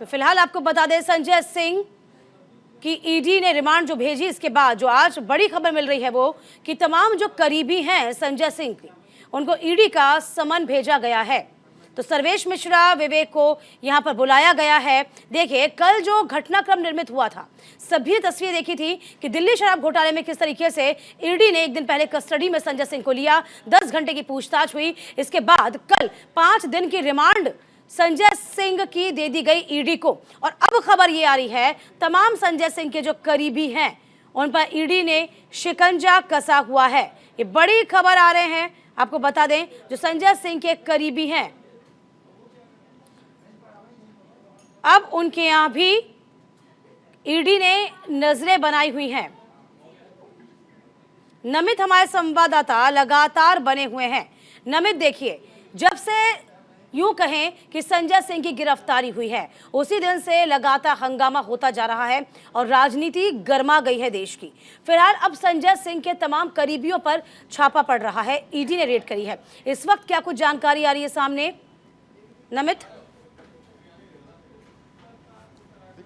तो फिलहाल आपको बता दें संजय सिंह की ईडी ने रिमांड जो भेजी, इसके बाद जो आज बड़ी खबर मिल रही है वो कि तमाम जो करीबी हैं संजय सिंह के, उनको ईडी का समन भेजा गया है। तो सर्वेश मिश्रा, विवेक को यहां पर बुलाया गया है। देखिए, कल जो घटनाक्रम निर्मित हुआ था, सभी तस्वीरें देखी थी कि दिल्ली शराब घोटाले में किस तरीके से ईडी ने एक दिन पहले कस्टडी में संजय सिंह को लिया, 10 घंटे की पूछताछ हुई। इसके बाद कल 5 दिन की रिमांड संजय सिंह की दे दी गई ईडी को। और अब खबर ये आ रही है, तमाम संजय सिंह के जो करीबी हैं उन पर ईडी ने शिकंजा कसा हुआ है। ये बड़ी खबर आ रहे हैं, आपको बता दें जो संजय सिंह के करीबी हैं अब उनके यहां भी ईडी ने नजरें बनाई हुई हैं। नमित हमारे संवाददाता लगातार बने हुए हैं। नमित, देखिए, जब से यूं कहें कि संजय सिंह की गिरफ्तारी हुई है, उसी दिन से लगातार हंगामा होता जा रहा है और राजनीति गर्मा गई है देश की। फिलहाल अब संजय सिंह के तमाम करीबियों पर छापा पड़ रहा है, ईडी ने रेड करी है। इस वक्त क्या कुछ जानकारी आ रही है सामने, नमित?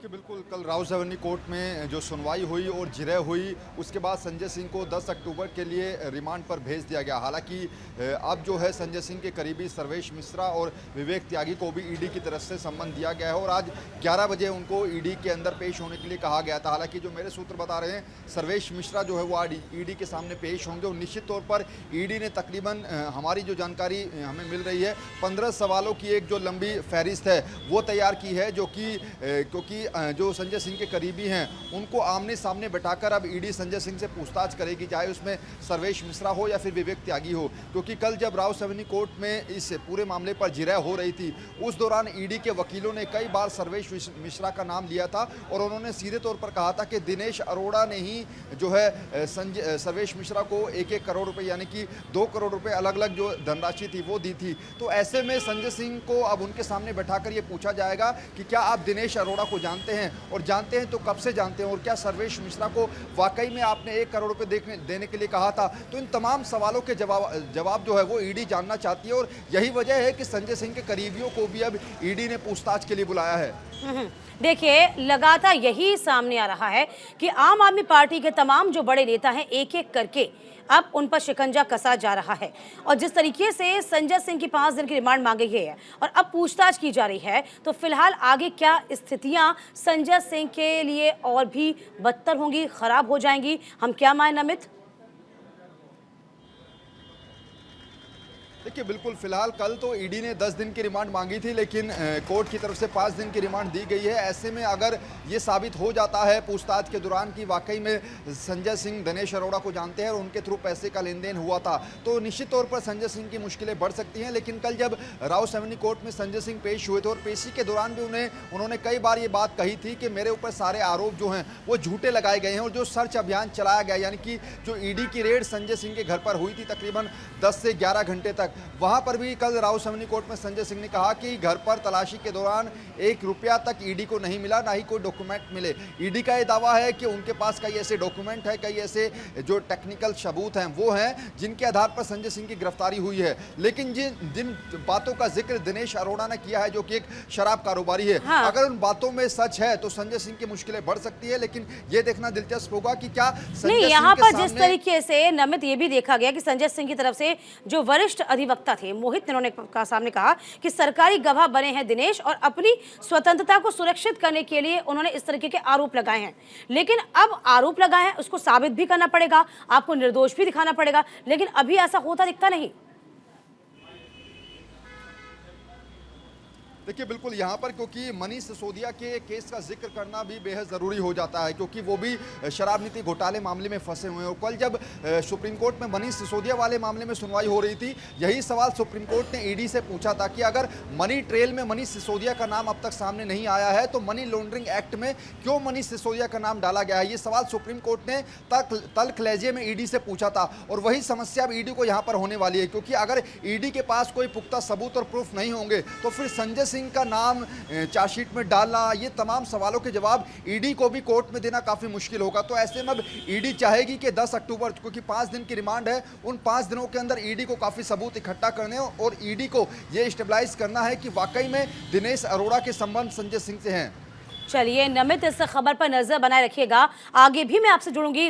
बिल्कुल, कल राउसावनी कोर्ट में जो सुनवाई हुई और जिरह हुई, उसके बाद संजय सिंह को 10 अक्टूबर के लिए रिमांड पर भेज दिया गया। हालांकि अब जो है संजय सिंह के करीबी सर्वेश मिश्रा और विवेक त्यागी को भी ईडी की तरफ से सम्मन दिया गया है और आज 11 बजे उनको ईडी के अंदर पेश होने के लिए कहा गया था। हालांकि जो मेरे सूत्र बता रहे हैं, सर्वेश मिश्रा जो है वो आज ईडी के सामने पेश होंगे और निश्चित तौर पर ईडी ने तकरीबन, हमारी जो जानकारी हमें मिल रही है, 15 सवालों की एक जो लंबी फहरिस्त है वो तैयार की है, जो कि क्योंकि जो संजय सिंह के करीबी हैं उनको आमने सामने बैठाकर अब ईडी संजय सिंह से पूछताछ करेगी, चाहे उसमें सर्वेश मिश्रा हो या फिर विवेक त्यागी हो। क्योंकि कल जब राउसावनी कोर्ट में इस पूरे मामले पर जिरह हो रही थी, उस दौरान ईडी के वकीलों ने कई बार सर्वेश मिश्रा का नाम लिया था और उन्होंने सीधे तौर पर कहा था कि दिनेश अरोड़ा ने ही जो है सर्वेश मिश्रा को 1-1 करोड़ रुपए यानी कि 2 करोड़ रुपए अलग अलग जो धनराशि थी वो दी थी। तो ऐसे में संजय सिंह को अब उनके सामने बैठाकर ये पूछा जाएगा कि क्या आप दिनेश अरोड़ा को जानते हैं, और जानते हैं तो कब से जानते हैं, और क्या सर्वेश मिश्रा को वाकई में आपने 1 करोड़ रुपए देने के लिए कहा था। तो इन तमाम सवालों के जवाब जो है वो ईडी जानना चाहती है और यही वजह है कि संजय सिंह के करीबियों को भी अब ईडी ने पूछताछ के लिए बुलाया है। देखिए, लगातार यही सामने आ रहा है कि आम आदमी पार्टी के तमाम जो बड़े नेता हैं, एक एक करके अब उन पर शिकंजा कसा जा रहा है। और जिस तरीके से संजय सिंह की 5 दिन की रिमांड मांगी गई है और अब पूछताछ की जा रही है, तो फिलहाल आगे क्या स्थितियां संजय सिंह के लिए और भी बदतर होंगी, खराब हो जाएंगी, हम क्या माने, नमित? देखिए, बिल्कुल, फिलहाल कल तो ईडी ने 10 दिन की रिमांड मांगी थी, लेकिन कोर्ट की तरफ से 5 दिन की रिमांड दी गई है। ऐसे में अगर ये साबित हो जाता है पूछताछ के दौरान कि वाकई में संजय सिंह दिनेश अरोड़ा को जानते हैं और उनके थ्रू पैसे का लेन देन हुआ था, तो निश्चित तौर पर संजय सिंह की मुश्किलें बढ़ सकती हैं। लेकिन कल जब राउसावनी कोर्ट में संजय सिंह पेश हुए थे और पेशी के दौरान भी उन्होंने कई बार ये बात कही थी कि मेरे ऊपर सारे आरोप जो हैं वो झूठे लगाए गए हैं। और जो सर्च अभियान चलाया गया, यानी कि जो ईडी की रेड संजय सिंह के घर पर हुई थी तकरीबन 10 से 11 घंटे तक, वहां पर भी कल राउसावनी कोर्ट में संजय सिंह ने कहा कि घर पर तलाशी के दौरान 1 रुपया तक ईडी को नहीं मिला, ना ही कोई डॉक्यूमेंट मिले। ईडी का यह दावा है कि उनके पास कई ऐसे डॉक्यूमेंट है, कई ऐसे जो टेक्निकल सबूत हैं वो हैं जिनके आधार पर संजय सिंह की गिरफ्तारी हुई है। लेकिन जिन बातों का जिक्र दिनेश अरोड़ा ने किया है, जो कि एक शराब कारोबारी है, हाँ। अगर उन बातों में सच है तो संजय सिंह की मुश्किलें बढ़ सकती है। लेकिन यह देखना दिलचस्प होगा कि क्या नहीं, यहाँ पर जिस तरीके से नमित ये भी देखा गया कि संजय सिंह की तरफ से जो वरिष्ठ अधिवक्ता थे मोहित ने उन्होंने सामने कहा कि सरकारी गवाह बने हैं दिनेश और अपनी स्वतंत्रता को सुरक्षित करने के लिए उन्होंने इस तरीके के आरोप लगाए हैं। लेकिन अब आरोप लगाए हैं, उसको साबित भी करना पड़ेगा, आपको निर्दोष भी दिखाना पड़ेगा, लेकिन अभी ऐसा होता दिखता नहीं। देखिए, बिल्कुल, यहाँ पर क्योंकि मनीष सिसोदिया के केस का जिक्र करना भी बेहद ज़रूरी हो जाता है, क्योंकि वो भी शराब नीति घोटाले मामले में फंसे हुए हैं। और कल जब सुप्रीम कोर्ट में मनीष सिसोदिया वाले मामले में सुनवाई हो रही थी, यही सवाल सुप्रीम कोर्ट ने ईडी से पूछा था कि अगर मनी ट्रेल में मनीष सिसोदिया का नाम अब तक सामने नहीं आया है तो मनी लॉन्ड्रिंग एक्ट में क्यों मनीष सिसोदिया का नाम डाला गया है। ये सवाल सुप्रीम कोर्ट ने तल्ख लहजे में ईडी से पूछा था और वही समस्या अब ईडी को यहाँ पर होने वाली है, क्योंकि अगर ईडी के पास कोई पुख्ता सबूत और प्रूफ नहीं होंगे तो फिर संजय सिंह सिंह का नाम चार्जशीट में डालना, ये तमाम सवालों के जवाब ईडी को भी कोर्ट में देना काफ़ी मुश्किल होगा। तो ऐसे में अब ईडी चाहेगी कि 10 अक्टूबर, क्योंकि 5 दिन की रिमांड है, उन 5 दिनों के अंदर ईडी को काफ़ी सबूत इकट्ठा करने और ईडी को ये स्टेबलाइज करना है कि वाकई में दिनेश अरोड़ा के संबंध संजय सिंह से हैं। चलिए नमित, इस खबर पर नजर बनाए रखिएगा, आगे भी मैं आपसे जुड़ूंगी।